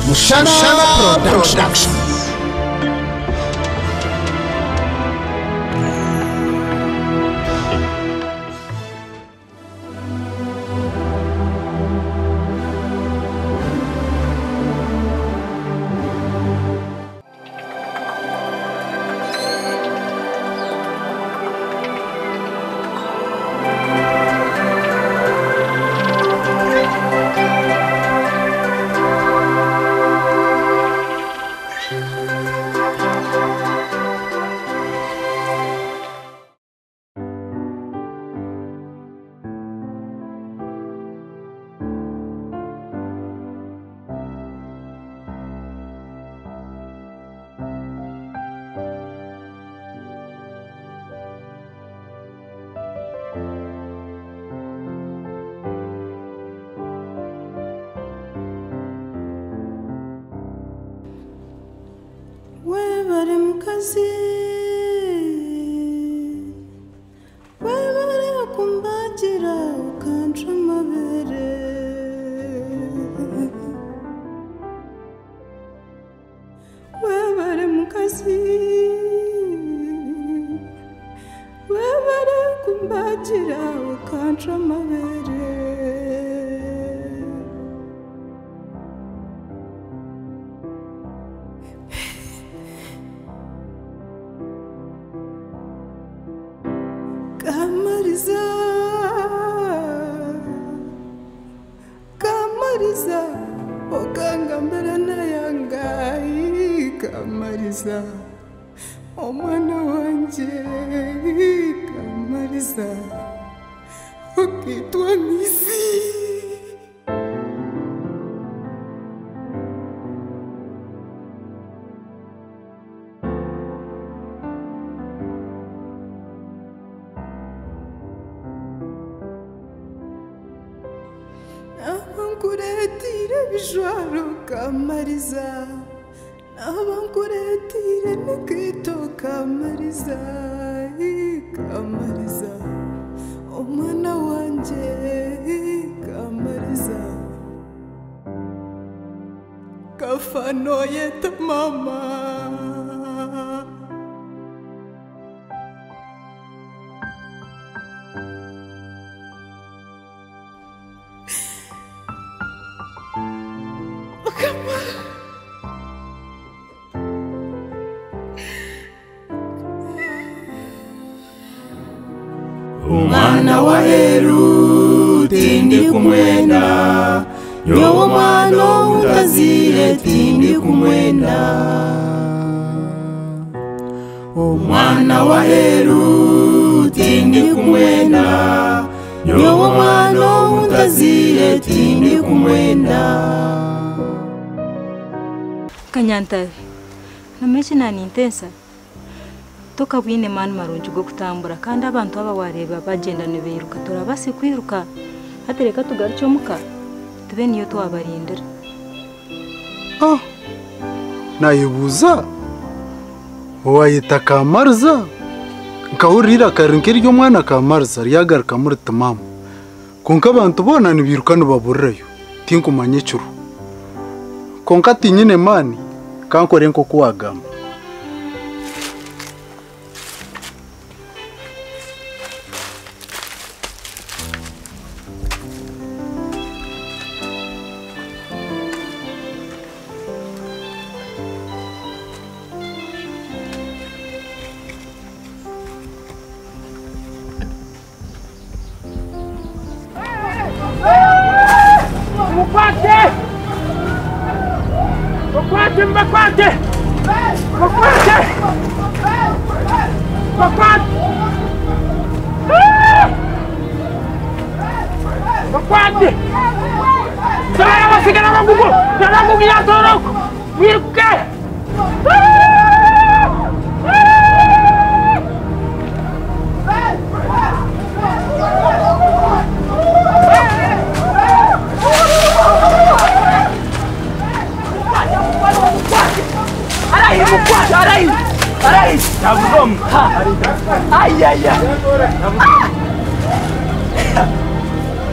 Mushana Production. Umwana wa Heru tindi kumwenda, nyowo mwana utazire tindi kumwenda. Umwana wa Heru tindi kumwenda, nyowo mwana utazire tindi kumwenda. Kanyantare, namechi nani intensa. Toka bwine mani marungi go kutambura kandi abantu aba wareba bagenda nibiruka turabase kwiruka hatereka tugarucomuka tube niyo twabarindira. Nayibuza wayita Kamarza nkahurira karinkiri ryo mwana Kamarza ryagaruka muri tamamu konka abantu bona nibiruka nibaburirayo tinkumanye curu konka tinyine mani kankore nko kuwagamba.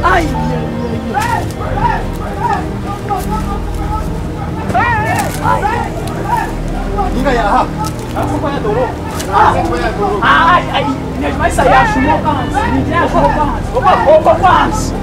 Ay, Ai, vai sair a chuva Opa, quase.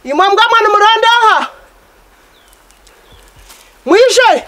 Imam gama na muranda ha. Muishe.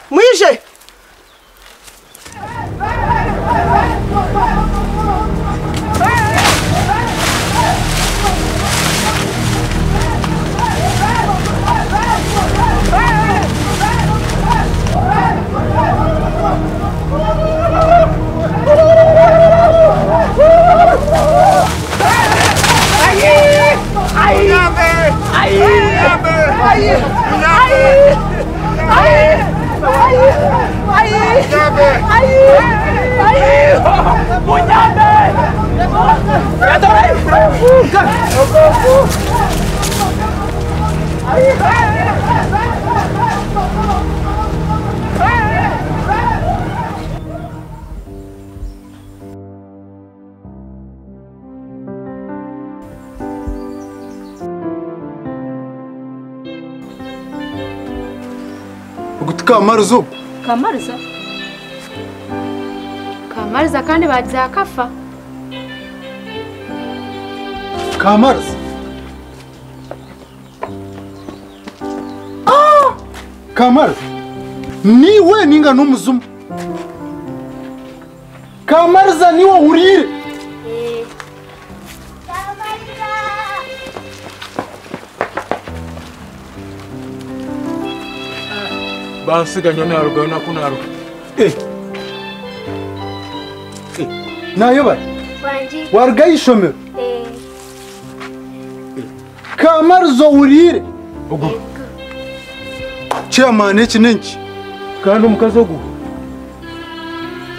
Kamarzo. Kamarza kandi bagize akafa. Kamarza. Kamarza. Niwe ninga n'umuzumu. Kamarza niwe urire. Basiga nyona rugo na kunaro. Nayo ba? Wanji. Wargayishomero. Kamarzo urire. Bugu. Chairman iki nenki. Kandi umukazo gu.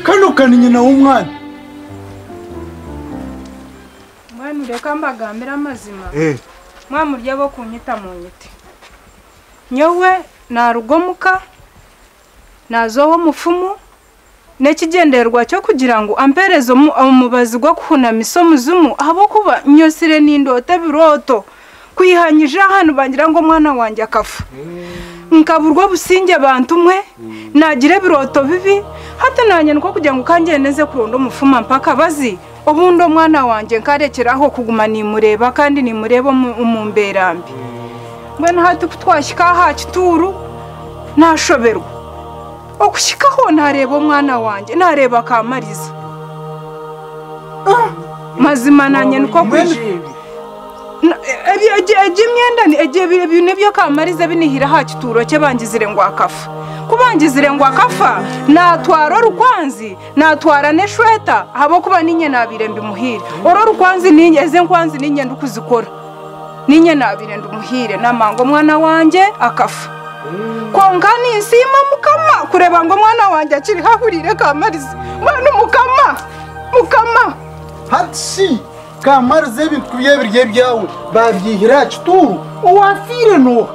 Kano kaninye na umwana. Mwana ureka mbagambira amazima. Mwamurya bo kunyita mu nyite. Nyowe na rugomuka nazo wo mufumu nekigenderwa cyo kugira ngo ampereze umubazi gwo kuhunama isomuzumu abo kuba nyosire n'indote biroto kwihanyije hano bangira ngo mwana wanjye akafa nkaburwa businge abantu mwe nagire biroto bibi hata nanye nko kugira ngo kangeneze kurondo mufuma mpaka bazi ubundo mwana wanjye nkarekeraho kuguma nimureba kandi nimureba umumberambi mbona hati kutwashika ha kituru nashoberwa okushikaho nareba umwana wanjye nareba Kamariza mazima nanye nko kwishimye imyenda ni ibintu byo Kamariza binihira ha kituro cye bangizire ngo akafa kubangizire ngo akafa natwara rukwanzi natwara neshweta habo kuba ninye nabirembe muhire oro rukwanzi ninyeze nkwanzi ninye ndukuzikora ninye nabirende umuhire namango mwana wanjye akafa konka nisima mukama kureba ngo mwana wanjye akiri hahurire Kamariza mwana mukama hatsi Kamariza ibintu kubye byawe babyihira kituru uwafire no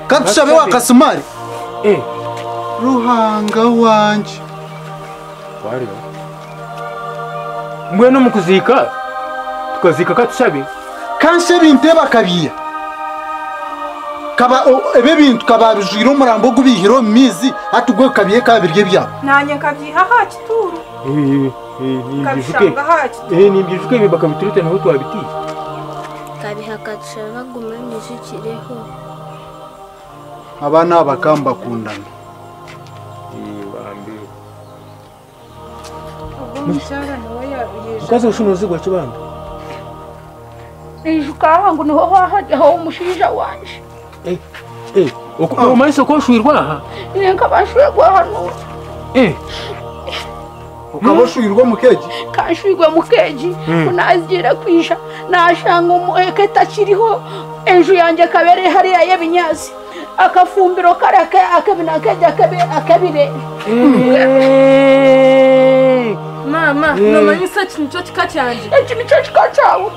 katushabe wakasimari ruhanga wanje wari mwe no mukuzika tukazika katushabe kanse binte bakabiya kaba ebe bintu kababijiro murambo gubihiro mizi atugwe kabiye kabirye bya nanye kabyiha ha kituru nimbyuke bibaka biturute naho twabiti kabiha katushabe guma nishikireho abana bakamba kundana ukaze ushunozi gwa kibanda ijuka ngo niho hahaje ho umushija wanje umaise ko shwirwa aha nenka bashwirwa hano ukaboshwirwa mukeji kashwirwa mukeji unazigira kwisha nashanga umueke takiriho enju yanje kabere hariya y'ebinyazi akafumbiro karake akabinakeje akabire mama nomanyisa kintu cyo kikacyanje nico kikacawe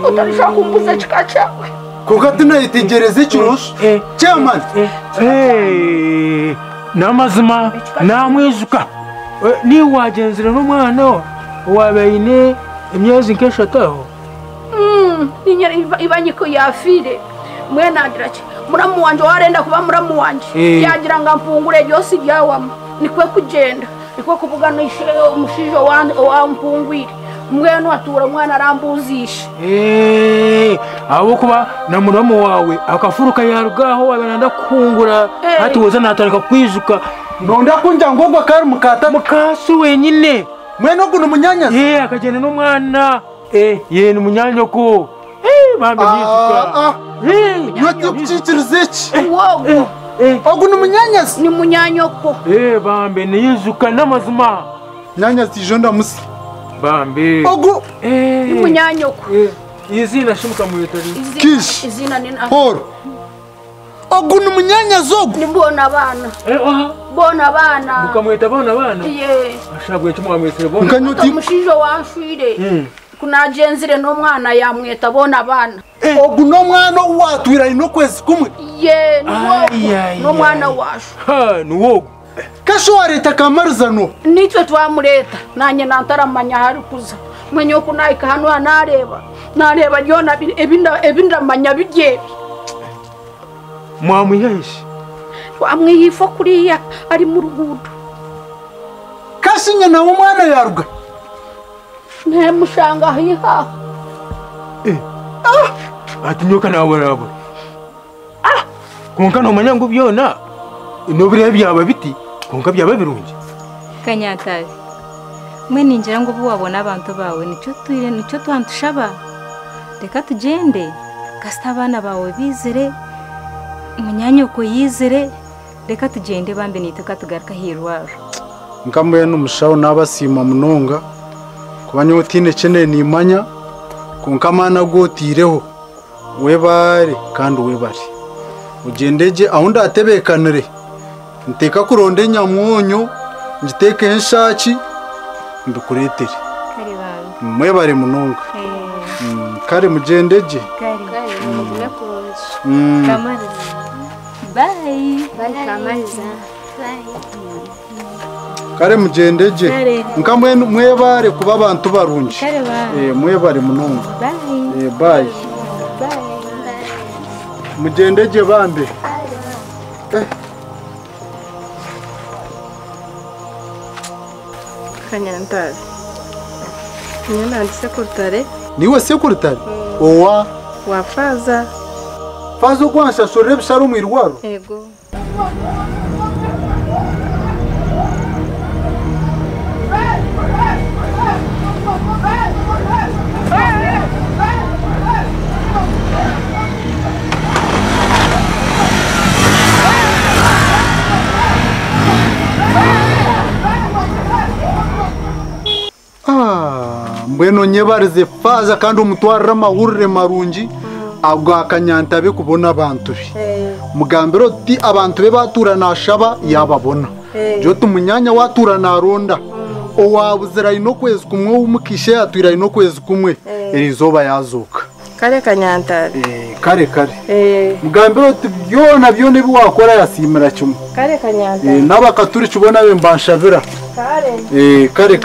utarishaka kumbuza kikacawe kuko tunayitegereze kirosho chairman namazima namwizuka ni wagenzera n'umwana wabayine imyezi nkeshataho ibanyiko yafire mwe nagira ki muramu wanje warenda kuba muramu wanje yagira nga mpungure byose byawama nikwe kugenda nikwe kuvuganisha umushijo wa mpungwire mwene watura mwana arambuzisha abo kuba na muramu wawe akafuruka yarugaho wabananda kungura hati woza natarika kwizuka nonda kunja ngogwa kari mukata mukasu wenyine mwene guno munyanya akagenda n'umwana ni munyanyoko bambe yizuka yote kucicirizechi wogo oguno munyanyasi ni munyanyoko bambe ni yizuka n'amazima nyanyasi jonda musi bambe ogu ni munyanyoko izina shimuka mu yitari kish izina ni horo oguno munyanya zogu ni bona abana mukamweta bona abana ashabwe cyo mwamwesere bona nkanyuti umushijo wanshwire kunagenzire no mwana yamweta bona abana oguno mwana watwira ino kwezi kumwe no mwana washu nuwogo kasho wareta Kamariza no nitwe twamureta nanye nantaramanya hari kuza mwenye kunayika hano nareba yona ebinda manya bigebi mwamwihishe twamwihifo kuriya ari mu rugudo kashinya nawo mwana yaruga ntemushanga hiha atinyoka nawe rabo konka no manyango byona nobire byaba biti konka byaba birungi Kanyatabi mwe ninjira ngo wabona abantu bawe nicyo twantushaba reka tugende kasita abana bawe bizere umunyanyoko yizere reka tugende bambe niteka tugaruka hirwaro nkamwe n'umushaho nabasima munonga kubanyotine cene nimanya konkamana gotireho webare kandi webare ugendeje aho ndatebekanire nteka kuronde nyamwonyo ngiteke henshaki ndukuretere kari bawe mwebare munonga kare mugendeje Kamariza bye Kamariza kare mugendeje nkamwe mwebare kuba abantu barungi mwebare munonga bye mugendeje bambe Kanyantare nyina ndi sekretare niwe sekretare owa wafaza fazo kwansha sore bisharo mwirwaro ego mbweno nyebarize faza kandi umutwarira amahurire marungi agwa Kanyantabe kubona abantu be mugambiro ti abantu be batura nashaba yababona jo tumunyanya watura naronda owabuzira ino kwezi kumwe umukishe yatura ino kwezi kumwe erizoba yazuka kare Kanyantare kare mugambiro ti byona byone biwakora yasimira kimwe kare Kanyantare nabakaturi kibona be mbanshavira kare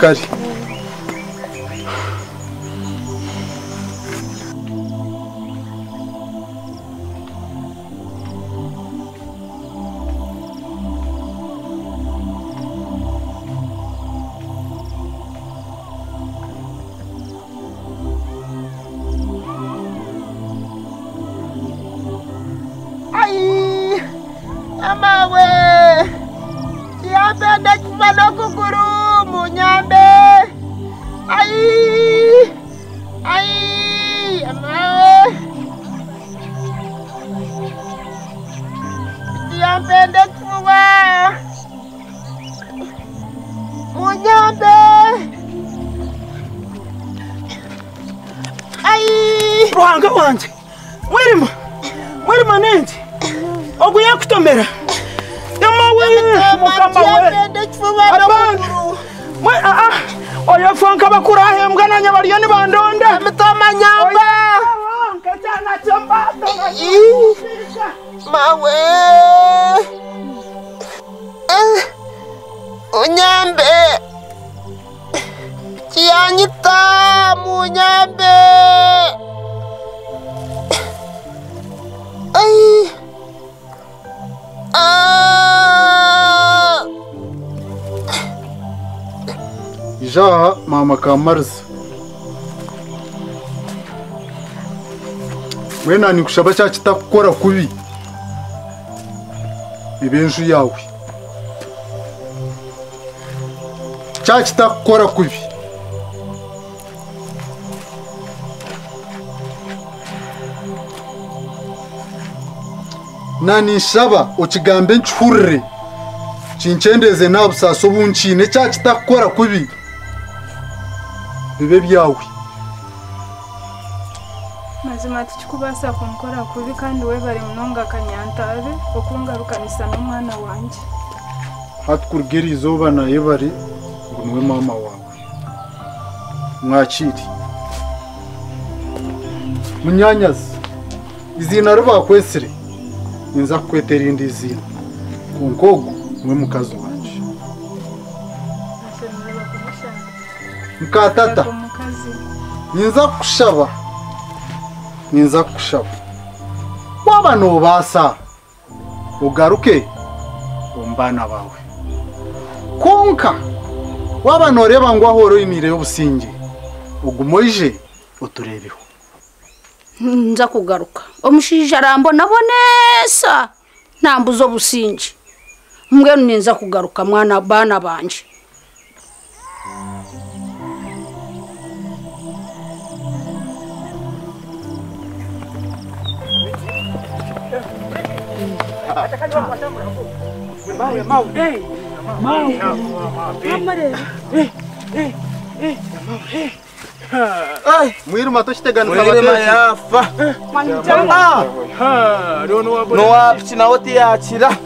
Amawe Yambe ndakufana kukuru munyambe Amawe Yambe ndakufa munyambe Ruhanga wanje mwirima nenzi oguya kutomera yamawe mukama we oya fanka bakura hembwa na nyabariyo ni bandonda mutoma nyamba Kachana chomba mawe unyambe kianyita munyambe Jaha mama Kamarza wena ni kushaba cya kitakora kubi ibenju yawe cya kitakora kubi nani shaba ukigambe ncurre cincendeze nabusaso buncine cya kitakora kubi bibe byawe mazima tikubasa kumukora kubi kandi we bari munonga Kanyantare okungarukanisa n'umwana wanje hatkurgeri izoba naye bari ngo niwe mama wawe mwakiri munyanyazi izina rubakwesere ninza kwetera indi zina kunkogo niwe mukazi wanje mukatata ninza kushaba waba nobasa ugaruke umbana bawe konka waba noreba ngo ahoro imire y'obusinge ugumoije uturebeho nza kugaruka omushija arambona bonesa ntambuzo businge mbwe ninza kugaruka mwana bana banje mwiruma toshitegana mwirima yafa no wapchi nawo tiyakira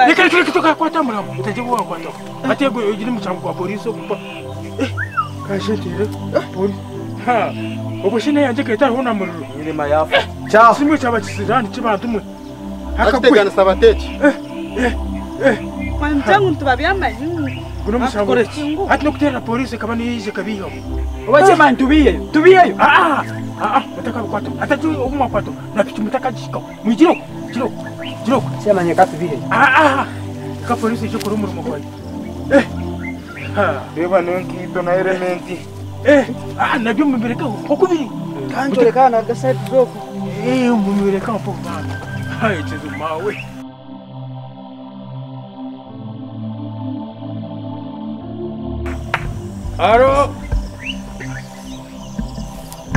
reka kwatambura mutagiye wakwata atego yogiri mucyango kwa polisi okupa kashetere polisi obushine yanje kayita hona muriro mwirima yafa ciao simwe cyaba kisirani kibantu mwe akategana sabateki Kwanza tubabyambaye. Kuno musango. Ati no kutera polisi kama niyize kabiyo. Wache man tubiye. Tubiye. Nataka kwato. Atatu umwa kwato. Na kitu mtaka jiko. Mwijiro. Jiro. Sema nyeka tubiye. Ka polisi je kurumuru mukwayi. Beba nonki na elementi. Nabyo mubireka okubiri. Kanjore kana gaside zoko. Mubireka mpo bana. Hai tezu mawe.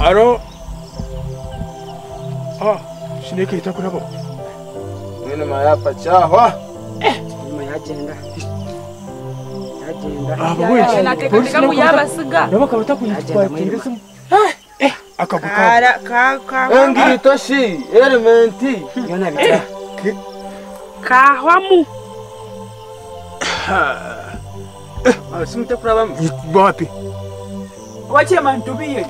Aro. Shineke itakurabo. Nene mayapa chahwa. Yagenda. Polisi mu yabasiga. Nabaka batakunyitwatira simu. Akabuka. Engiri toshi elementi. Yona bita. Kahwamu. Simute kurabamo. Wapi? Wache man tubiye.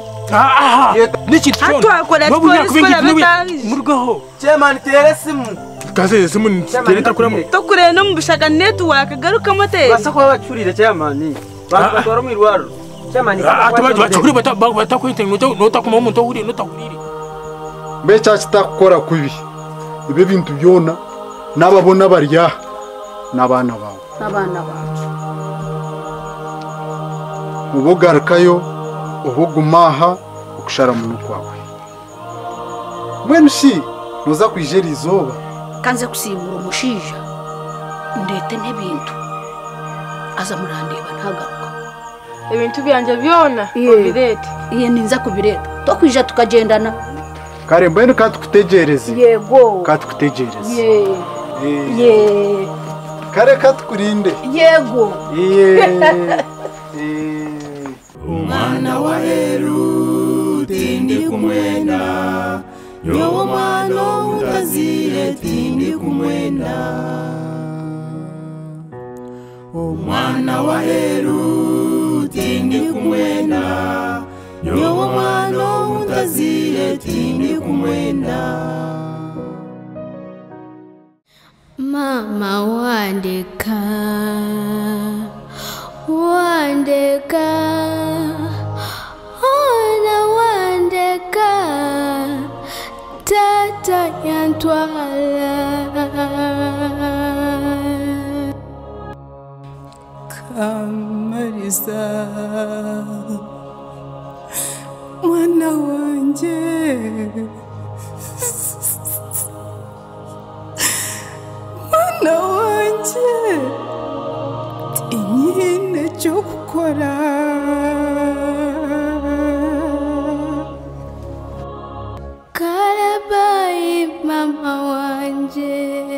Niki tshona. Atwakora polisi kola betabize. Murgaho. Chairman tere simu. Kaze simu tereta kuramo. Tokure no mbishaka network garuka moteri. Basa kwa bacurire chairman. Batwara mu irwaro. Chairman bacukuri batakwita notakuma umuntu ohuri notahurire. Mbe cyakora kubi. Ibe bintu byona nababona barya nabana bawe. N'abana bacu. Ubugarukayo ubugumaha ukushara mu kwawe. Mwenshi noza kwijera izoba. Kanze kusibura umushija. Ndete n'ebintu. Aza murandeba ntagaruka. Ibintu byanje byona kubirete. Ninza kubireta. Tokwija tukagendana. Kare mbene katukutegereze. Yego. Katukutegereze. Ye. Kare katukurinde. Yego. Umwana wa Heru tindi kumwenda. Yowo mwana utazire tindi kumwenda. Umwana wa Heru tindi kumwenda. Yowo mwana utazire tindi kumwenda. Mama wandeka ona wandeka tata yantwala Kamariza mwana wanje mwana wanje tinyine cyo gukora karabayi mama wanje